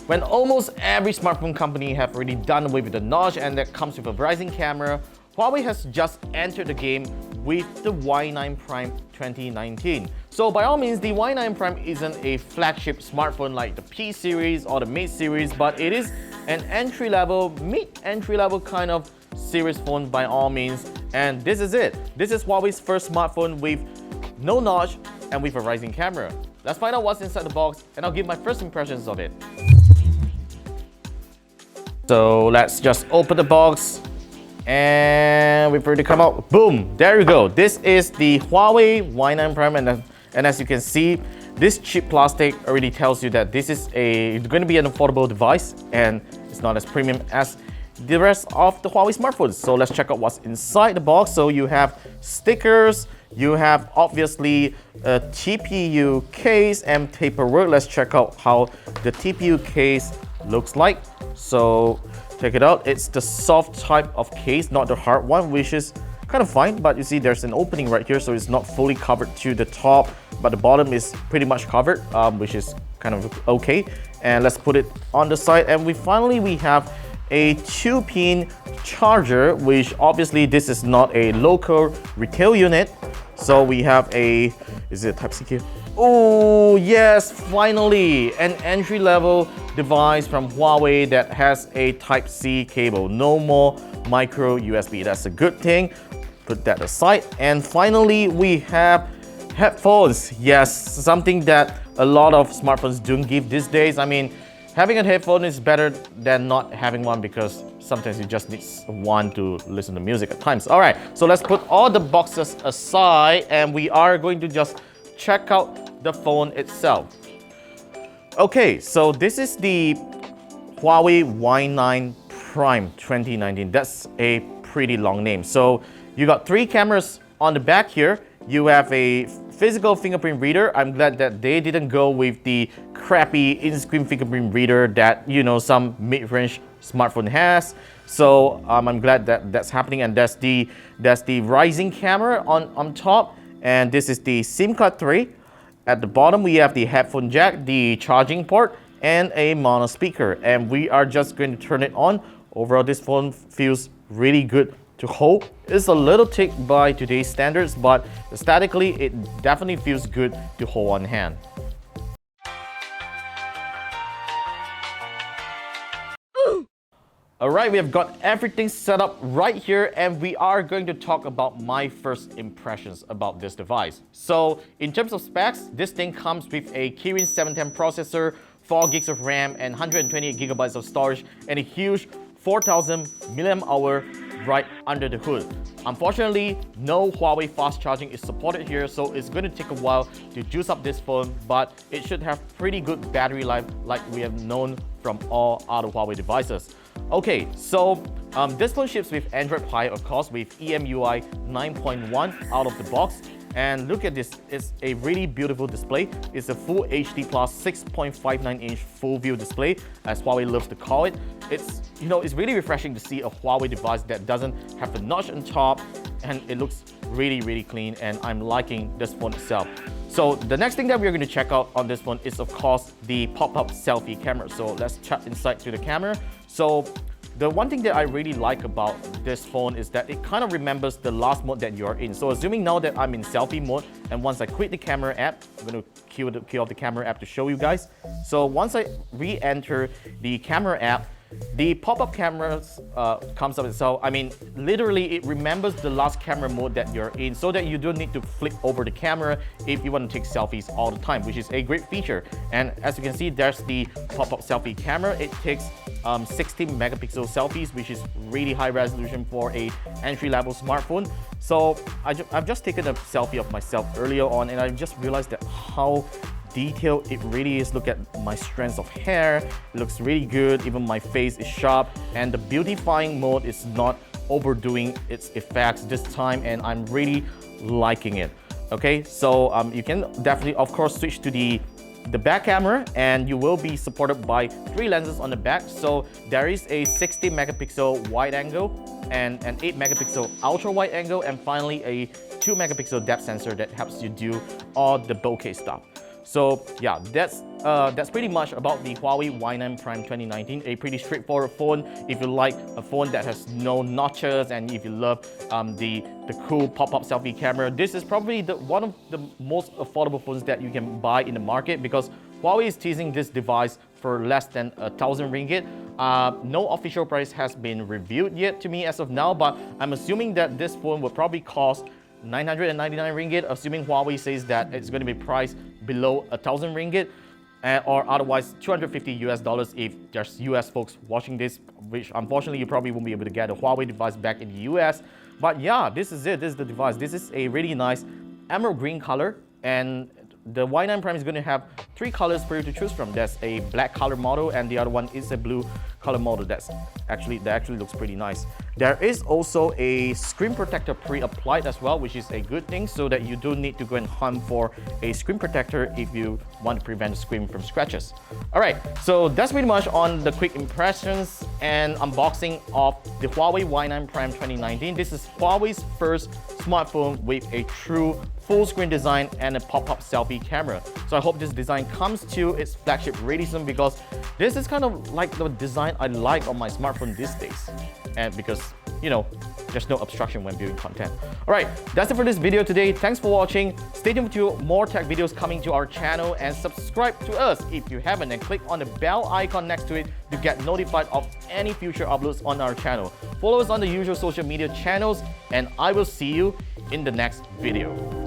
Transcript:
When almost every smartphone company have already done away with the notch and that comes with a rising camera, Huawei has just entered the game with the Y9 Prime 2019. So by all means, the Y9 Prime isn't a flagship smartphone like the P series or the Mate series, but it is an entry-level, mid-entry-level kind of series phone by all means. And this is it. This is Huawei's first smartphone with no notch and with a rising camera. Let's find out what's inside the box and I'll give my first impressions of it. So let's just open the box and we've already come out. Boom, there you go. This is the Huawei Y9 Prime and as you can see, this cheap plastic already tells you that this is going to be an affordable device and it's not as premium as the rest of the Huawei smartphones. So let's check out what's inside the box. So you have stickers, you have obviously a TPU case and paperwork. Let's check out how the TPU case looks like. So check it out. It's the soft type of case, not the hard one, which is kind of fine. But you see there's an opening right here, so it's not fully covered to the top, but the bottom is pretty much covered, which is kind of okay. And let's put it on the side. And we have a 2-pin charger, which obviously this is not a local retail unit. So we have a, is it Type-C cable? Oh yes, finally an entry-level device from Huawei that has a Type-C cable. No more micro USB. That's a good thing. Put that aside. And finally we have headphones. Yes, something that a lot of smartphones don't give these days. I mean, having a headphone is better than not having one because sometimes you just need one to listen to music at times. All right, so let's put all the boxes aside and we are going to just check out the phone itself. Okay, so this is the Huawei Y9 Prime 2019. That's a pretty long name. So you got 3 cameras on the back here. You have a physical fingerprint reader. I'm glad that they didn't go with the crappy in-screen fingerprint reader that, you know, some mid-range smartphone has. So I'm glad that that's happening. And that's the rising camera on top. And this is the SIM card tray. At the bottom, we have the headphone jack, the charging port, and a mono speaker. And we are just going to turn it on. Overall, this phone feels really good to hold. It's a little thick by today's standards, but aesthetically, it definitely feels good to hold on hand. Alright, we have got everything set up right here and we are going to talk about my first impressions about this device. So in terms of specs, this thing comes with a Kirin 710 processor, 4 gigs of RAM and 128 gigabytes of storage and a huge 4000 mAh right under the hood. Unfortunately, no Huawei fast charging is supported here, so it's going to take a while to juice up this phone, but it should have pretty good battery life like we have known from all other Huawei devices. Okay, so this phone ships with Android Pie, of course, with EMUI 9.1 out of the box. And look at this, it's a really beautiful display. It's a full HD plus 6.59-inch full view display, as Huawei loves to call it. It's really refreshing to see a Huawei device that doesn't have a notch on top, and it looks really clean, and I'm liking this phone itself. So the next thing that we're going to check out on this phone is, of course, the pop-up selfie camera. So let's chat inside to the camera. So the one thing that I really like about this phone is that it kind of remembers the last mode that you're in. So assuming now that I'm in selfie mode, and once I quit the camera app, I'm going to cue off the camera app to show you guys. So once I re-enter the camera app, the pop-up cameras comes up itself. I mean, literally it remembers the last camera mode that you're in so that you don't need to flip over the camera if you want to take selfies all the time, which is a great feature. And as you can see, there's the pop-up selfie camera. It takes 16 megapixel selfies, which is really high resolution for a entry-level smartphone. So I've just taken a selfie of myself earlier on and I just realized that how detailed it really is. Look at my strands of hair, it looks really good. Even my face is sharp, and the beautifying mode is not overdoing its effects this time, and I'm really liking it. Okay, so you can definitely, of course, switch to the back camera, and you will be supported by 3 lenses on the back. So there is a 60 megapixel wide angle and an 8 megapixel ultra wide angle, and finally a 2 megapixel depth sensor that helps you do all the bokeh stuff. So yeah, that's pretty much about the Huawei Y9 Prime 2019. A pretty straightforward phone. If you like a phone that has no notches, and if you love the cool pop-up selfie camera, this is probably one of the most affordable phones that you can buy in the market, because Huawei is teasing this device for less than 1,000 ringgit. No official price has been revealed yet to me as of now, but I'm assuming that this phone will probably cost 999 ringgit, assuming Huawei says that it's going to be priced below 1,000 ringgit, or otherwise $250 if there's US folks watching this, which unfortunately you probably won't be able to get a Huawei device back in the US. But yeah, this is it. This is the device. This is a really nice emerald green color, and the Y9 Prime is going to have 3 colors for you to choose from. There's a black color model, and the other one is a blue color model. That actually looks pretty nice. There is also a screen protector pre-applied as well, which is a good thing, so that you don't need to go and hunt for a screen protector if you want to prevent the screen from scratches. Alright, so that's pretty much on the quick impressions and unboxing of the Huawei Y9 Prime 2019. This is Huawei's first smartphone with a true full screen design and a pop-up selfie camera. So I hope this design comes to its flagship really soon, because this is kind of like the design I like on my smartphone these days. And because, you know, there's no obstruction when viewing content. Alright, that's it for this video today. Thanks for watching. Stay tuned to more tech videos coming to our channel, and subscribe to us if you haven't, and click on the bell icon next to it to get notified of any future uploads on our channel. Follow us on the usual social media channels, and I will see you in the next video.